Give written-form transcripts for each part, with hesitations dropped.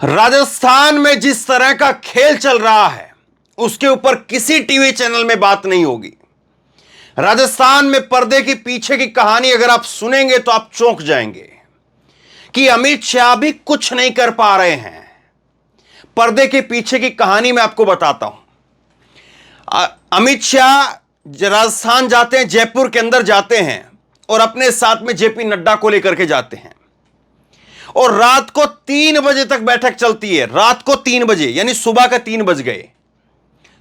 राजस्थान में जिस तरह का खेल चल रहा है उसके ऊपर किसी टीवी चैनल में बात नहीं होगी। राजस्थान में पर्दे के पीछे की कहानी अगर आप सुनेंगे तो आप चौंक जाएंगे कि अमित शाह भी कुछ नहीं कर पा रहे हैं। पर्दे के पीछे की कहानी मैं आपको बताता हूं। अमित शाह राजस्थान जाते हैं, जयपुर के अंदर जाते हैं और अपने साथ में जेपी नड्डा को लेकर के जाते हैं और रात को 3 बजे तक बैठक चलती है। रात को 3 बजे यानी सुबह का 3 बज गए।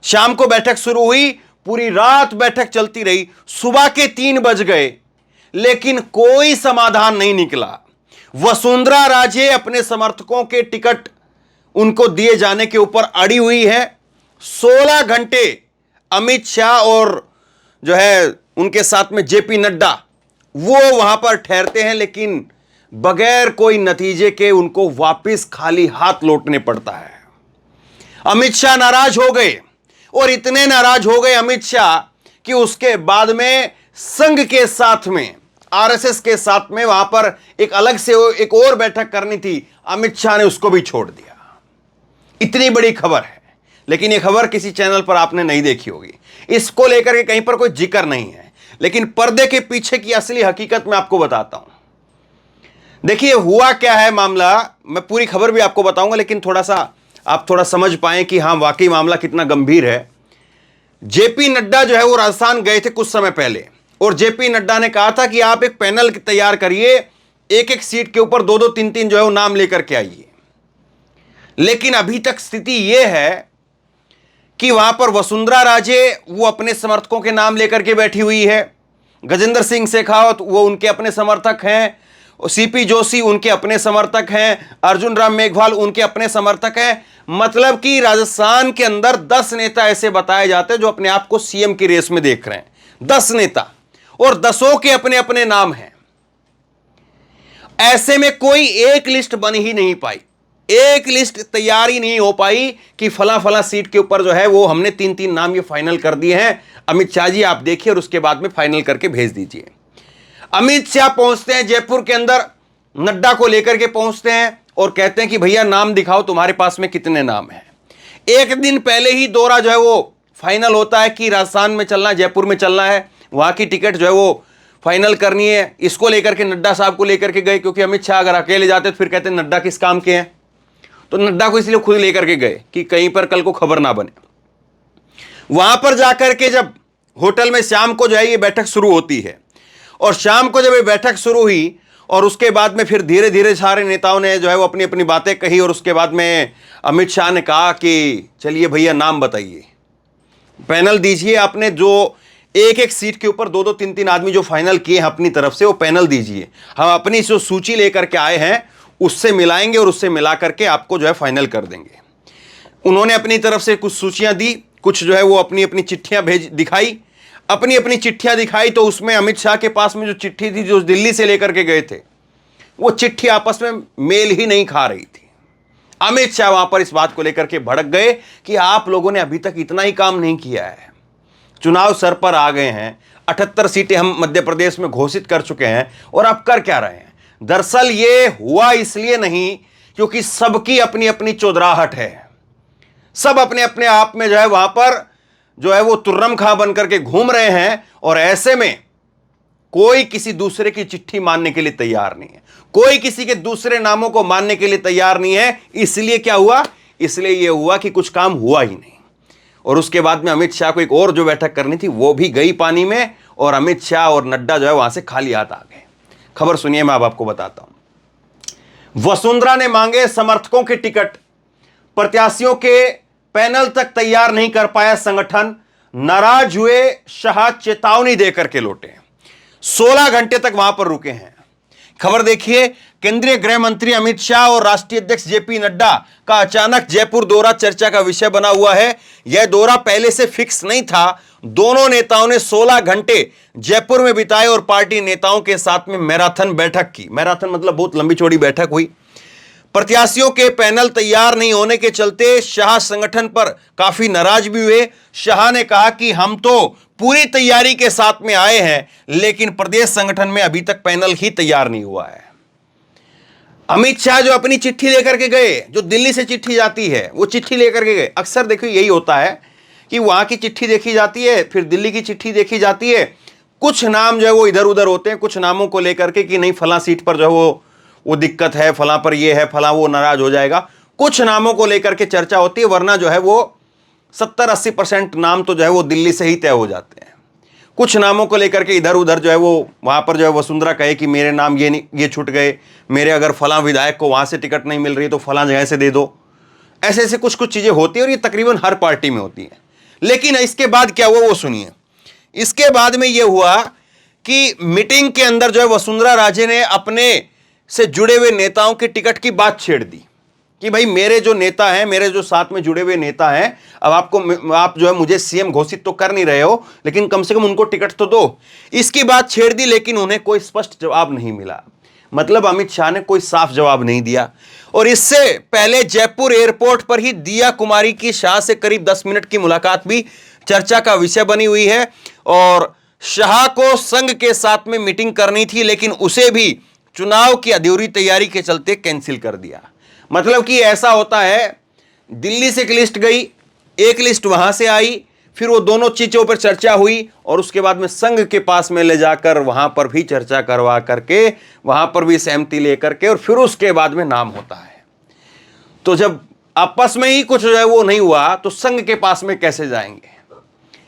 शाम को बैठक शुरू हुई, पूरी रात बैठक चलती रही, सुबह के 3 बज गए, लेकिन कोई समाधान नहीं निकला। वसुंधरा राजे अपने समर्थकों के टिकट उनको दिए जाने के ऊपर अड़ी हुई है। 16 घंटे अमित शाह और जो है उनके साथ में जेपी नड्डा वो वहां पर ठहरते हैं, लेकिन बगैर कोई नतीजे के उनको वापस खाली हाथ लौटने पड़ता है। अमित शाह नाराज हो गए और इतने नाराज हो गए अमित शाह कि उसके बाद में संघ के साथ में, आरएसएस के साथ में वहां पर एक अलग से एक और बैठक करनी थी, अमित शाह ने उसको भी छोड़ दिया। इतनी बड़ी खबर है, लेकिन यह खबर किसी चैनल पर आपने नहीं देखी होगी। इसको लेकर के कहीं पर कोई जिक्र नहीं है, लेकिन पर्दे के पीछे की असली हकीकत मैं आपको बताता हूं। देखिए हुआ क्या है मामला, मैं पूरी खबर भी आपको बताऊंगा, लेकिन थोड़ा सा आप थोड़ा समझ पाएं कि हां वाकई मामला कितना गंभीर है। जेपी नड्डा जो है वो राजस्थान गए थे कुछ समय पहले और जेपी नड्डा ने कहा था कि आप एक पैनल तैयार करिए, एक एक सीट के ऊपर 2-2 3-3 जो है वो नाम लेकर के आइए। लेकिन अभी तक स्थिति यह है कि वहां पर वसुंधरा राजे वो अपने समर्थकों के नाम लेकर के बैठी हुई है, गजेंद्र सिंह शेखावत वो उनके अपने समर्थक हैं, सीपी जोशी उनके अपने समर्थक हैं, अर्जुन राम मेघवाल उनके अपने समर्थक हैं। मतलब कि राजस्थान के अंदर 10 नेता ऐसे बताए जाते हैं जो अपने आप को सीएम की रेस में देख रहे हैं। 10 नेता और 10 के अपने अपने नाम हैं। ऐसे में कोई एक लिस्ट बन ही नहीं पाई, एक लिस्ट तैयार ही नहीं हो पाई कि फला फला सीट के ऊपर जो है वो हमने 3-3 नाम ये फाइनल कर दिए हैं, अमित शाह जी आप देखिए और उसके बाद में फाइनल करके भेज दीजिए। अमित शाह पहुंचते हैं जयपुर के अंदर, नड्डा को लेकर के पहुंचते हैं और कहते हैं कि भैया नाम दिखाओ, तुम्हारे पास में कितने नाम हैं। एक दिन पहले ही दौरा जो है वो फाइनल होता है कि राजस्थान में चलना है, जयपुर में चलना है, वहां की टिकट जो है वो फाइनल करनी है। इसको लेकर के नड्डा साहब को लेकर के गए, क्योंकि अमित शाह अगर अकेले जाते तो फिर कहते नड्डा किस काम के हैं, तो नड्डा को इसलिए खुद लेकर के गए कि कहीं पर कल को खबर ना बने। वहां पर जाकर के जब होटल में शाम को जो है ये बैठक शुरू होती है और शाम को जब ये बैठक शुरू हुई और उसके बाद में फिर धीरे धीरे सारे नेताओं ने जो है वो अपनी अपनी बातें कही और उसके बाद में अमित शाह ने कहा कि चलिए भैया नाम बताइए, पैनल दीजिए, आपने जो एक एक सीट के ऊपर 2-2 3-3 आदमी जो फाइनल किए हैं अपनी तरफ से वो पैनल दीजिए, हम अपनी जो सूची लेकर के आए हैं उससे मिलाएंगे और उससे मिला करके आपको जो है फाइनल कर देंगे। उन्होंने अपनी तरफ से कुछ सूचियां दी, कुछ जो है वो अपनी अपनी चिट्ठियां दिखाई, अपनी अपनी चिट्ठियां दिखाई। तो उसमें अमित शाह के पास में जो चिट्ठी थी जो दिल्ली से लेकर के गए थे, वो चिट्ठी आपस में मेल ही नहीं खा रही थी। अमित शाह वहां पर इस बात को लेकर के भड़क गए कि आप लोगों ने अभी तक इतना ही काम नहीं किया है, चुनाव सर पर आ गए हैं, 78 सीटें हम मध्य प्रदेश में घोषित कर चुके हैं और आप कर क्या रहे हैं। दरअसल ये हुआ इसलिए नहीं क्योंकि सबकी अपनी अपनी चौधराहट है, सब अपने अपने आप में जो है वहां पर जो है वो तुर्रम खां बन करके घूम रहे हैं और ऐसे में कोई किसी दूसरे की चिट्ठी मानने के लिए तैयार नहीं है, कोई किसी के दूसरे नामों को मानने के लिए तैयार नहीं है। इसलिए क्या हुआ, इसलिए यह हुआ कि कुछ काम हुआ ही नहीं। और उसके बाद में अमित शाह को एक और जो बैठक करनी थी वो भी गई पानी में और अमित शाह और नड्डा जो है वहां से खाली हाथ आ गए। खबर सुनिए, मैं अब आपको बताता हूं। वसुंधरा ने मांगे समर्थकों के टिकट, प्रत्याशियों के पैनल तक तैयार नहीं कर पाया संगठन, नाराज हुए शाह चेतावनी देकर के लौटे। 16 घंटे तक वहां पर रुके हैं। खबर देखिए, केंद्रीय गृह मंत्री अमित शाह और राष्ट्रीय अध्यक्ष जेपी नड्डा का अचानक जयपुर दौरा चर्चा का विषय बना हुआ है। यह दौरा पहले से फिक्स नहीं था। दोनों नेताओं ने 16 घंटे जयपुर में बिताए और पार्टी नेताओं के साथ में मैराथन बैठक की। मैराथन मतलब बहुत लंबी चौड़ी बैठक हुई। प्रत्याशियों के पैनल तैयार नहीं होने के चलते शाह संगठन पर काफी नाराज भी हुए। शाह ने कहा कि हम तो पूरी तैयारी के साथ में आए हैं, लेकिन प्रदेश संगठन में अभी तक पैनल ही तैयार नहीं हुआ है। अमित शाह जो अपनी चिट्ठी लेकर के गए, जो दिल्ली से चिट्ठी जाती है वो चिट्ठी लेकर के गए। अक्सर देखो यही होता है कि वहां की चिट्ठी देखी जाती है, फिर दिल्ली की चिट्ठी देखी जाती है, कुछ नाम जो है वो इधर उधर होते हैं, कुछ नामों को लेकर के कि नहीं फला सीट पर जो है वो दिक्कत है, फला पर ये है, फला वो नाराज हो जाएगा, कुछ नामों को लेकर के चर्चा होती है, वरना जो है वो 70-80% नाम तो जो है वो दिल्ली से ही तय हो जाते हैं। कुछ नामों को लेकर के इधर उधर जो है वो वहां पर जो है वसुंधरा कहे कि मेरे नाम ये छूट गए, मेरे अगर फला विधायक को वहां से टिकट नहीं मिल रही तो फला जगह से दे दो, ऐसे ऐसे कुछ कुछ चीजें होती है और ये तकरीबन हर पार्टी में होती है। लेकिन इसके बाद क्या हुआ वो सुनिए। इसके बाद में ये हुआ कि मीटिंग के अंदर जो है वसुंधरा राजे ने अपने से जुड़े हुए नेताओं की टिकट की बात छेड़ दी कि भाई मेरे जो नेता हैं, मेरे जो साथ में जुड़े हुए नेता हैं, अब आप जो है मुझे सीएम घोषित तो कर नहीं रहे हो, लेकिन कम से कम उनको टिकट तो दो। इसकी बात छेड़ दी, लेकिन उन्हें कोई स्पष्ट जवाब नहीं मिला। मतलब अमित शाह ने कोई साफ जवाब नहीं दिया। और इससे पहले जयपुर एयरपोर्ट पर ही दिया कुमारी की शाह से करीब 10 मिनट की मुलाकात भी चर्चा का विषय बनी हुई है। और शाह को संघ के साथ में मीटिंग करनी थी, लेकिन उसे भी चुनाव की अधूरी तैयारी के चलते कैंसिल कर दिया। मतलब कि ऐसा होता है, दिल्ली से एक लिस्ट गई, एक लिस्ट वहां से आई, फिर वो दोनों चीजों पर चर्चा हुई और उसके बाद में संघ के पास में ले जाकर वहां पर भी चर्चा करवा करके, वहां पर भी सहमति लेकर के, और फिर उसके बाद में नाम होता है। तो जब आपस में ही कुछ जो है वो नहीं हुआ तो संघ के पास में कैसे जाएंगे?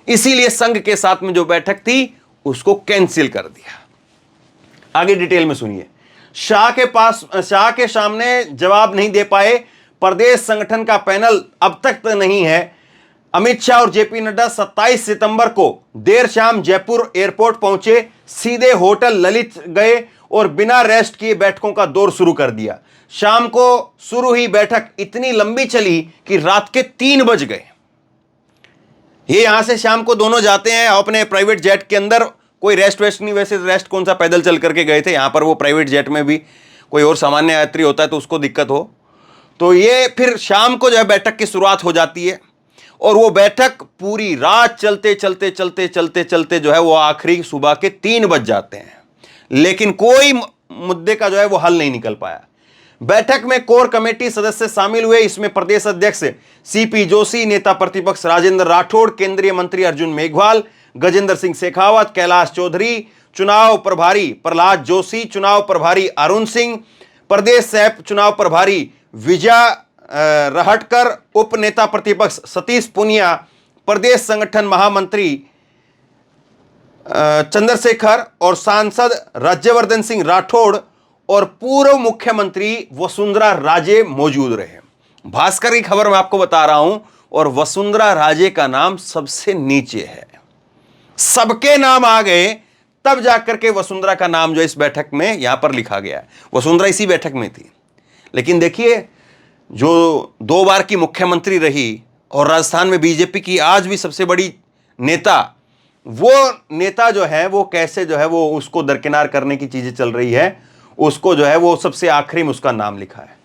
इसीलिए संघ के साथ में जो बैठक थी उसको कैंसिल कर दिया। आगे डिटेल में सुनिए। शाह के सामने जवाब नहीं दे पाए प्रदेश संगठन का पैनल अब तक तो नहीं है। अमित शाह और जेपी नड्डा 27 सितंबर को देर शाम जयपुर एयरपोर्ट पहुंचे, सीधे होटल ललित गए और बिना रेस्ट किए बैठकों का दौर शुरू कर दिया। शाम को शुरू हुई बैठक इतनी लंबी चली कि रात के 3 बज गए। ये यहां से शाम को दोनों जाते हैं अपने प्राइवेट जेट के अंदर, कोई रेस्ट वेस्ट नहीं, वैसे रेस्ट कौन सा, पैदल चल करके गए थे। यहां पर वो प्राइवेट जेट में भी कोई और सामान्य यात्री होता है तो उसको दिक्कत हो, तो ये फिर शाम को जो है बैठक की शुरुआत हो जाती है और वो बैठक पूरी रात चलते चलते चलते चलते चलते जो है वो आखिरी सुबह के 3 बज जाते हैं, लेकिन कोई मुद्दे का जो है वो हल नहीं निकल पाया। बैठक में कोर कमेटी सदस्य शामिल हुए। इसमें प्रदेश अध्यक्ष सीपी जोशी, नेता प्रतिपक्ष राजेंद्र राठौड़, केंद्रीय मंत्री अर्जुन मेघवाल, गजेंद्र सिंह शेखावत, कैलाश चौधरी, चुनाव प्रभारी प्रहलाद जोशी, चुनाव प्रभारी अरुण सिंह, प्रदेश सह चुनाव प्रभारी विजय रहटकर, उप नेता प्रतिपक्ष सतीश पुनिया, प्रदेश संगठन महामंत्री चंद्रशेखर और सांसद राज्यवर्धन सिंह राठौड़ और पूर्व मुख्यमंत्री वसुंधरा राजे मौजूद रहे। भास्कर की खबर मैं आपको बता रहा हूं, और वसुंधरा राजे का नाम सबसे नीचे है। सबके नाम आ गए तब जाकर के वसुंधरा का नाम जो इस बैठक में यहां पर लिखा गया है। वसुंधरा इसी बैठक में थी। लेकिन देखिए, जो 2 बार की मुख्यमंत्री रही और राजस्थान में बीजेपी की आज भी सबसे बड़ी नेता, वो नेता जो है वो कैसे जो है वो उसको दरकिनार करने की चीजें चल रही है, उसको जो है वो सबसे आखिरी में उसका नाम लिखा है।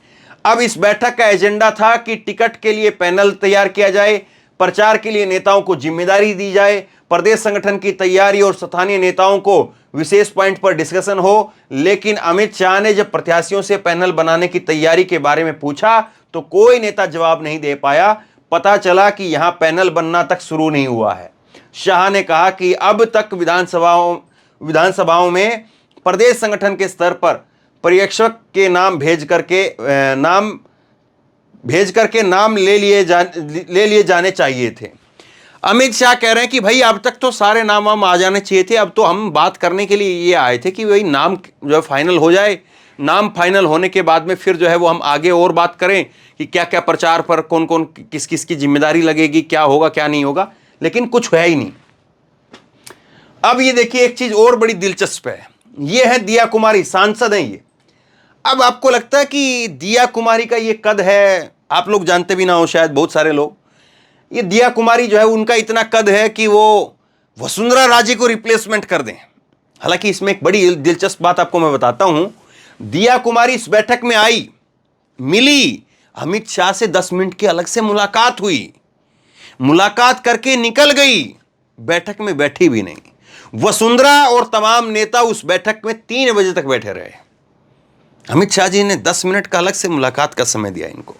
अब इस बैठक का एजेंडा था कि टिकट के लिए पैनल तैयार किया जाए, प्रचार के लिए नेताओं को जिम्मेदारी दी जाए, प्रदेश संगठन की तैयारी और स्थानीय नेताओं को विशेष पॉइंट पर डिस्कशन हो। लेकिन अमित शाह ने जब प्रत्याशियों से पैनल बनाने की तैयारी के बारे में पूछा तो कोई नेता जवाब नहीं दे पाया। पता चला कि यहां पैनल बनना तक शुरू नहीं हुआ है। शाह ने कहा कि अब तक विधानसभाओं में प्रदेश संगठन के स्तर पर पर्यवेक्षक के नाम भेज करके नाम ले लिए जाने चाहिए थे। अमित शाह कह रहे हैं कि भाई अब तक तो सारे नाम आ जाने चाहिए थे, अब तो हम बात करने के लिए ये आए थे कि भाई नाम जो फाइनल हो जाए। नाम फाइनल होने के बाद में फिर जो है वो हम आगे और बात करें कि क्या क्या प्रचार पर कौन कौन किस किस की जिम्मेदारी लगेगी, क्या होगा क्या नहीं होगा। लेकिन कुछ है ही नहीं। अब ये देखिए, एक चीज और बड़ी दिलचस्प है, ये है दिया कुमारी, सांसद हैं ये। अब आपको लगता है कि दिया कुमारी का ये कद है, आप लोग जानते भी ना हो शायद, बहुत सारे लोग, ये दिया कुमारी जो है उनका इतना कद है कि वो वसुंधरा राजे को रिप्लेसमेंट कर दें। हालांकि इसमें एक बड़ी दिलचस्प बात आपको मैं बताता हूं। दिया कुमारी इस बैठक में आई, मिली, अमित शाह से 10 मिनट की अलग से मुलाकात हुई, मुलाकात करके निकल गई, बैठक में बैठी भी नहीं। वसुंधरा और तमाम नेता उस बैठक में 3 बजे तक बैठे रहे। अमित शाह जी ने 10 मिनट का अलग से मुलाकात का समय दिया इनको।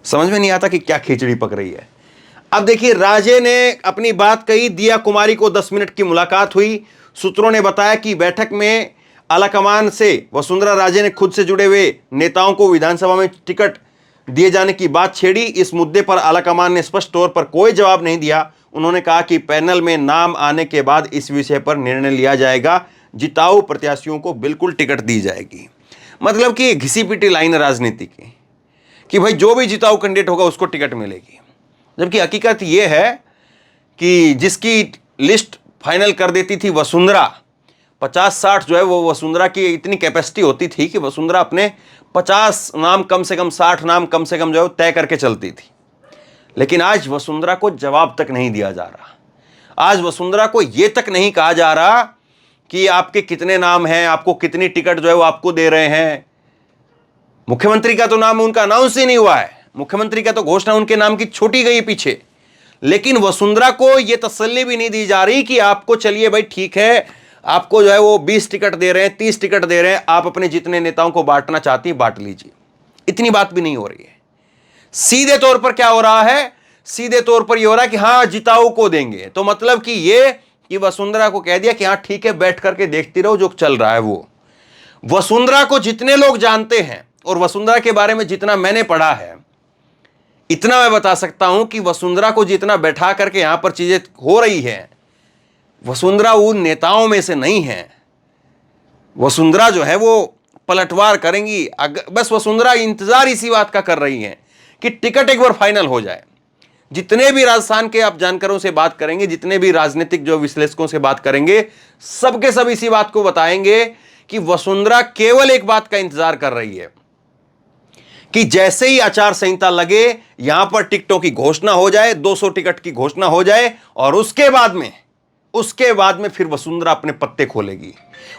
समझ में नहीं आता कि क्या खिचड़ी पक रही है। अब देखिए, राजे ने अपनी बात कही, दिया कुमारी को 10 मिनट की मुलाकात हुई। सूत्रों ने बताया कि बैठक में आलाकमान से वसुंधरा राजे ने खुद से जुड़े हुए नेताओं को विधानसभा में टिकट दिए जाने की बात छेड़ी। इस मुद्दे पर आलाकमान ने स्पष्ट तौर पर कोई जवाब नहीं दिया। उन्होंने कहा कि पैनल में नाम आने के बाद इस विषय पर निर्णय लिया जाएगा, जिताऊ प्रत्याशियों को बिल्कुल टिकट दी जाएगी। मतलब कि घिसी पिटी लाइन है राजनीति की कि भाई जो भी जिताऊ कैंडिडेट होगा उसको टिकट मिलेगी, जबकि हकीकत यह है कि जिसकी लिस्ट फाइनल कर देती थी वसुंधरा, 50-60 जो है वो वसुंधरा की इतनी कैपेसिटी होती थी कि वसुंधरा अपने 50 नाम कम से कम, 60 नाम कम से कम जो है तय करके चलती थी। लेकिन आज वसुंधरा को जवाब तक नहीं दिया जा रहा। आज वसुंधरा को यह तक नहीं कहा जा रहा कि आपके कितने नाम हैं, आपको कितनी टिकट जो है वो आपको दे रहे हैं। मुख्यमंत्री का तो नाम उनका अनाउंस ही नहीं हुआ है, मुख्यमंत्री का तो घोषणा उनके नाम की छोटी गई पीछे। लेकिन वसुंधरा को यह तसल्ली भी नहीं दी जा रही कि आपको, चलिए भाई ठीक है, आपको जो है वो 20 टिकट दे रहे हैं, 30 टिकट दे रहे हैं, आप अपने जितने नेताओं को बांटना चाहती हैं बांट लीजिए। इतनी बात भी नहीं हो रही है। सीधे तौर पर क्या हो रहा है, सीधे तौर पर यह हो रहा है कि हां जिताऊ को देंगे। तो मतलब कि यह कि वसुंधरा को कह दिया कि हां ठीक है, बैठ करके देखती रहो जो चल रहा है वो। वसुंधरा को जितने लोग जानते हैं और वसुंधरा के बारे में जितना मैंने पढ़ा है, इतना मैं बता सकता हूं कि वसुंधरा को जितना बैठा करके यहां पर चीजें हो रही है, वसुंधरा उन नेताओं में से नहीं है। वसुंधरा जो है वो पलटवार करेंगी। बस वसुंधरा इंतजार इसी बात का कर रही है कि टिकट एक बार फाइनल हो जाए। जितने भी राजस्थान के आप जानकारों से बात करेंगे, जितने भी राजनीतिक जो विश्लेषकों से बात करेंगे, सबके सब इसी बात को बताएंगे कि वसुंधरा केवल एक बात का इंतजार कर रही है कि जैसे ही आचार संहिता लगे, यहां पर टिकटों की घोषणा हो जाए, 200 टिकट की घोषणा हो जाए, और उसके बाद में फिर वसुंधरा अपने पत्ते खोलेगी।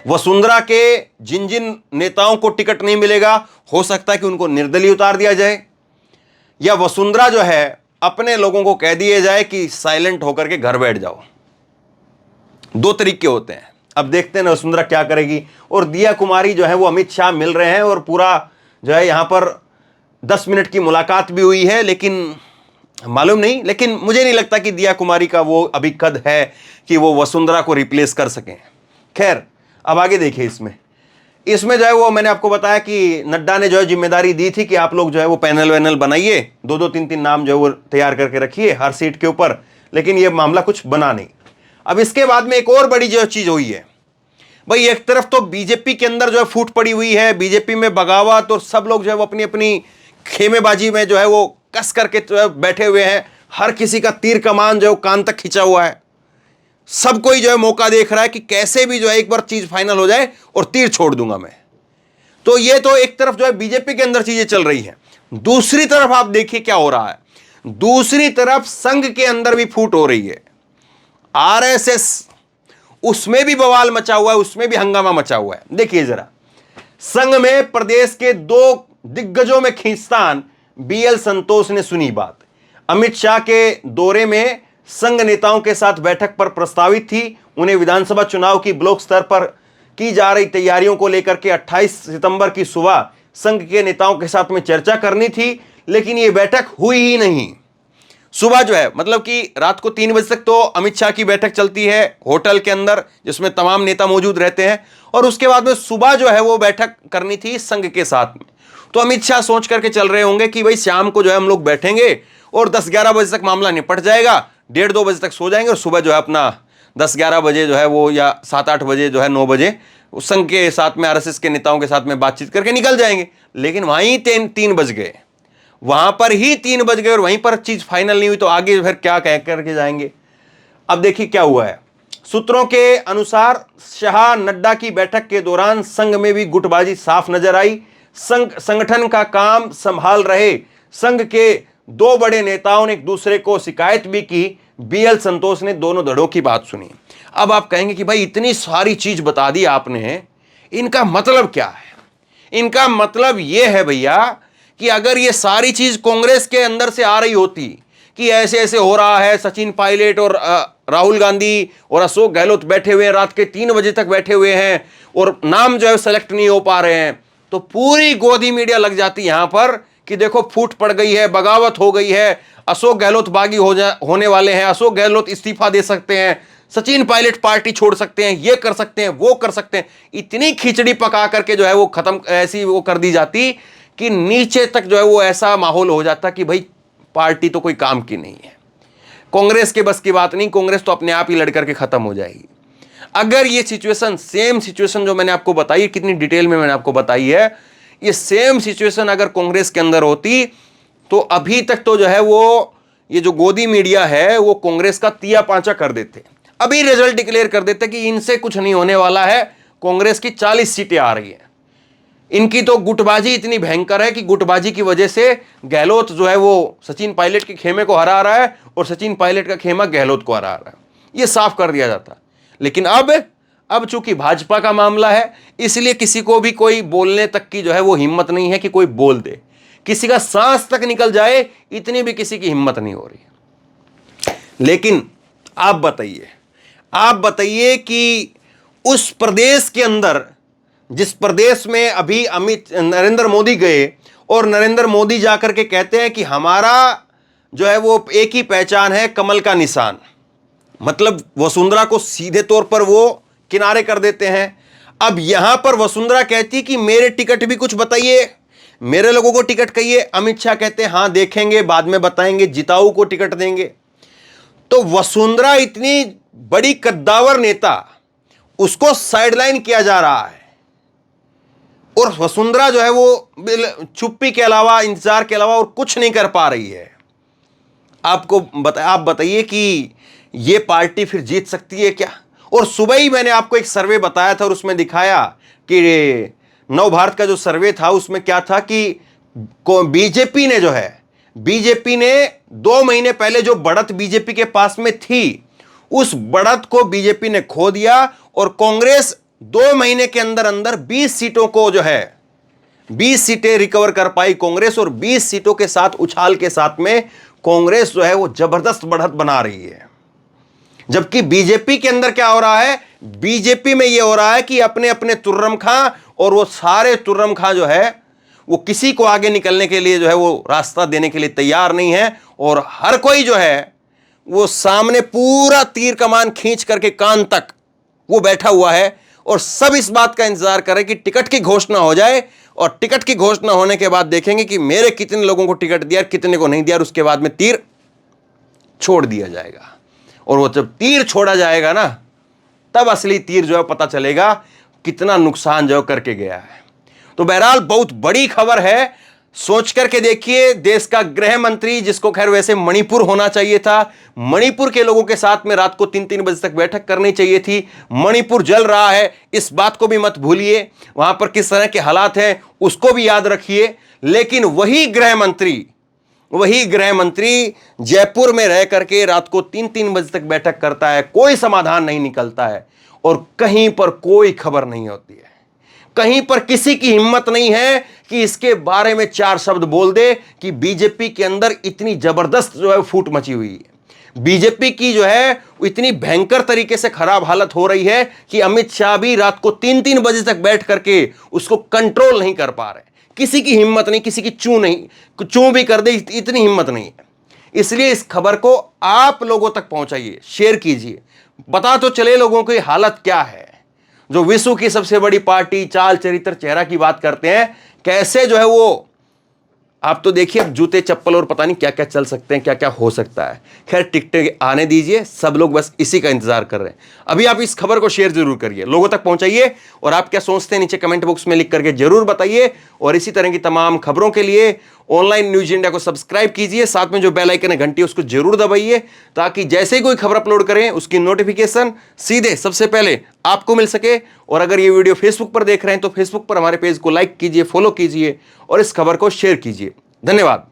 वसुंधरा के जिन जिन नेताओं को टिकट नहीं मिलेगा, हो सकता है कि उनको निर्दलीय उतार दिया जाए, या वसुंधरा जो है अपने लोगों को कह दिया जाए कि साइलेंट होकर के घर बैठ जाओ। 2 तरीके होते हैं। अब देखते हैं वसुंधरा क्या करेगी। और दिया कुमारी जो है वो अमित शाह मिल रहे हैं, और पूरा जो है यहां पर 10 मिनट की मुलाकात भी हुई है, लेकिन मालूम नहीं, लेकिन मुझे नहीं लगता कि दिया कुमारी का वो अभी कद है कि वो वसुंधरा को रिप्लेस कर सकें। खैर, अब आगे देखिए। इसमें जो है वो मैंने आपको बताया कि नड्डा ने जो है जिम्मेदारी दी थी कि आप लोग जो है वो पैनल वैनल बनाइए, 2-2 3-3 नाम जो है वो तैयार करके रखिए हर सीट के ऊपर, लेकिन ये मामला कुछ बना नहीं। अब इसके बाद में एक और बड़ी जो चीज हुई है भाई, एक तरफ तो बीजेपी के अंदर जो है फूट पड़ी हुई है, बीजेपी में बगावत, और सब लोग जो है वो अपनी अपनी खेमेबाजी में जो है वो कस करके जो है बैठे हुए हैं। हर किसी का तीर कमान जो है कान तक खिंचा हुआ है। सब कोई जो है मौका देख रहा है कि कैसे भी जो है एक बार चीज फाइनल हो जाए और तीर छोड़ दूंगा मैं। तो ये तो एक तरफ जो है बीजेपी के अंदर चीजें चल रही हैं। दूसरी तरफ आप देखिए क्या हो रहा है। दूसरी तरफ संघ के अंदर भी फूट हो रही है। आरएसएस, उसमें भी बवाल मचा हुआ है, उसमें भी हंगामा मचा हुआ है। देखिए जरा, संघ में प्रदेश के 2 दिग्गजों में खींचतान। बीएल संतोष ने सुनी बात। अमित शाह के दौरे में संघ नेताओं के साथ बैठक पर प्रस्तावित थी। उन्हें विधानसभा चुनाव की ब्लॉक स्तर पर की जा रही तैयारियों को लेकर के 28 सितंबर की सुबह संघ के नेताओं के साथ में चर्चा करनी थी, लेकिन यह बैठक हुई ही नहीं। सुबह जो है मतलब कि रात को 3 बजे तक तो अमित शाह की बैठक चलती है होटल के अंदर, जिसमें तमाम नेता मौजूद रहते हैं, और उसके बाद में सुबह जो है वो बैठक करनी थी संघ के साथ में। तो अमित शाह सोच करके चल रहे होंगे कि भाई शाम को जो है हम लोग बैठेंगे और 10-11 बजे तक मामला निपट जाएगा, 1:30-2 बजे तक सो जाएंगे, और सुबह जो है अपना 10-11 बजे जो है वो, या 7-8 बजे जो है 9 बजे उस संघ के साथ में आरएसएस के नेताओं के साथ में बातचीत करके निकल जाएंगे। लेकिन वहीं 3 बज गए, वहां पर ही 3 बज गए, और वहीं पर चीज फाइनल नहीं हुई, तो आगे फिर क्या कह करके जाएंगे। अब देखिए क्या हुआ है। सूत्रों के अनुसार शाह नड्डा की बैठक के दौरान संघ में भी गुटबाजी साफ नजर आई। संगठन का काम संभाल रहे संघ के 2 बड़े नेताओं ने एक दूसरे को शिकायत भी की। बीएल संतोष ने दोनों धड़ों की बात सुनी। अब आप कहेंगे कि भाई इतनी सारी चीज बता दी आपने, इनका मतलब क्या है? इनका मतलब यह है भैया कि अगर ये सारी चीज कांग्रेस के अंदर से आ रही होती कि ऐसे ऐसे हो रहा है, सचिन पायलट और राहुल गांधी और अशोक गहलोत बैठे हुए हैं, रात के 3 बजे तक बैठे हुए हैं और नाम जो है सेलेक्ट नहीं हो पा रहे हैं, तो पूरी गोदी मीडिया लग जाती यहां पर कि देखो फूट पड़ गई है, बगावत हो गई है, अशोक गहलोत बागी होने वाले हैं, अशोक गहलोत इस्तीफा दे सकते हैं, सचिन पायलट पार्टी छोड़ सकते हैं, ये कर सकते हैं, वो कर सकते हैं। इतनी खिचड़ी पका करके जो है वो खत्म ऐसी वो कर दी जाती कि नीचे तक जो है वो ऐसा माहौल हो जाता कि भाई पार्टी तो कोई काम की नहीं है, कांग्रेस के बस की बात नहीं, कांग्रेस तो अपने आप ही लड़ करके खत्म हो जाएगी। अगर ये सिचुएशन, सेम सिचुएशन जो मैंने आपको बताई, कितनी डिटेल में मैंने आपको बताई है, ये सेम सिचुएशन अगर कांग्रेस के अंदर होती तो अभी तक तो जो है वो ये जो गोदी मीडिया है वो कांग्रेस का तिया पांचा कर देते, अभी रिजल्ट डिक्लेयर कर देते कि इनसे कुछ नहीं होने वाला है, कांग्रेस की 40 सीटें आ रही हैं। इनकी तो गुटबाजी इतनी भयंकर है कि गुटबाजी की वजह से गहलोत जो है वो सचिन पायलट के खेमे को हरा रहा है और सचिन पायलट का खेमा गहलोत को हरा रहा है, ये साफ कर दिया जाता। लेकिन अब चूंकि भाजपा का मामला है इसलिए किसी को भी कोई बोलने तक की जो है वो हिम्मत नहीं है कि कोई बोल दे, किसी का सांस तक निकल जाए इतनी भी किसी की हिम्मत नहीं हो रही। लेकिन आप बताइए कि उस प्रदेश के अंदर, जिस प्रदेश में अभी नरेंद्र मोदी गए और नरेंद्र मोदी जाकर के कहते हैं कि हमारा जो है वो एक ही पहचान है, कमल का निशान, मतलब वसुंधरा को सीधे तौर पर वो किनारे कर देते हैं। अब यहां पर वसुंधरा कहती कि मेरे टिकट भी कुछ बताइए, मेरे लोगों को टिकट कहिए। अमित शाह कहते हैं हां देखेंगे, बाद में बताएंगे, जिताऊ को टिकट देंगे। तो वसुंधरा इतनी बड़ी कद्दावर नेता, उसको साइडलाइन किया जा रहा है और वसुंधरा जो है वो चुप्पी के अलावा, इंतजार के अलावा और कुछ नहीं कर पा रही है। आप बताइए कि ये पार्टी फिर जीत सकती है क्या? और सुबह ही मैंने आपको एक सर्वे बताया था और उसमें दिखाया कि नव भारत का जो सर्वे था उसमें क्या था कि बीजेपी ने 2 महीने पहले जो बढ़त बीजेपी के पास में थी, उस बढ़त को बीजेपी ने खो दिया और कांग्रेस 2 महीने के अंदर अंदर 20 सीटों को जो है 20 सीटें रिकवर कर पाई कांग्रेस, और 20 सीटों के साथ उछाल के साथ में कांग्रेस जो है वो जबरदस्त बढ़त बना रही है। जबकि बीजेपी के अंदर क्या हो रहा है, बीजेपी में यह हो रहा है कि अपने अपने तुर्रम खां, और वो सारे तुर्रम खां जो है वो किसी को आगे निकलने के लिए जो है वो रास्ता देने के लिए तैयार नहीं है, और हर कोई जो है वो सामने पूरा तीर कमान खींच करके कान तक वो बैठा हुआ है और सब इस बात का इंतजार कर रहे कि टिकट की घोषणा हो जाए, और टिकट की घोषणा होने के बाद देखेंगे कि मेरे कितने लोगों को टिकट दिया, कितने को नहीं दिया, और उसके बाद में तीर छोड़ दिया जाएगा। और वो जब तीर छोड़ा जाएगा ना, तब असली तीर जो है पता चलेगा कितना नुकसान जो करके गया है। तो बहरहाल बहुत बड़ी खबर है, सोच करके देखिए। देश का गृह मंत्री, जिसको खैर वैसे मणिपुर होना चाहिए था, मणिपुर के लोगों के साथ में रात को 3-3 बजे तक बैठक करनी चाहिए थी। मणिपुर जल रहा है, इस बात को भी मत भूलिए, वहां पर किस तरह के हालात हैं उसको भी याद रखिए। लेकिन वही गृह मंत्री जयपुर में रह करके रात को 3-3 बजे तक बैठक करता है, कोई समाधान नहीं निकलता है, और कहीं पर कोई खबर नहीं होती है, कहीं पर किसी की हिम्मत नहीं है कि इसके बारे में 4 शब्द बोल दे कि बीजेपी के अंदर इतनी जबरदस्त जो है फूट मची हुई है। बीजेपी की जो है इतनी भयंकर तरीके से खराब हालत हो रही है कि अमित शाह भी रात को 3-3 बजे तक बैठ करके उसको कंट्रोल नहीं कर पा रहे। किसी की हिम्मत नहीं, किसी की चू भी कर दे इतनी हिम्मत नहीं है। इसलिए इस खबर को आप लोगों तक पहुंचाइए, शेयर कीजिए, पता तो चले लोगों की हालत क्या है। जो विश्व की सबसे बड़ी पार्टी, चाल चरित्र चेहरा की बात करते हैं, कैसे जो है वो, आप तो देखिए अब जूते चप्पल और पता नहीं क्या क्या चल सकते हैं, क्या क्या हो सकता है। खैर टिकटें आने दीजिए, सब लोग बस इसी का इंतजार कर रहे हैं। अभी आप इस खबर को शेयर जरूर करिए, लोगों तक पहुंचाइए, और आप क्या सोचते हैं नीचे कमेंट बॉक्स में लिख करके जरूर बताइए। और इसी तरह की तमाम खबरों के लिए ऑनलाइन न्यूज इंडिया को सब्सक्राइब कीजिए, साथ में जो बेल आइकन है घंटी उसको जरूर दबाइए, ताकि जैसे ही कोई खबर अपलोड करें उसकी नोटिफिकेशन सीधे सबसे पहले आपको मिल सके। और अगर ये वीडियो फेसबुक पर देख रहे हैं तो फेसबुक पर हमारे पेज को लाइक कीजिए, फॉलो कीजिए और इस खबर को शेयर कीजिए। धन्यवाद।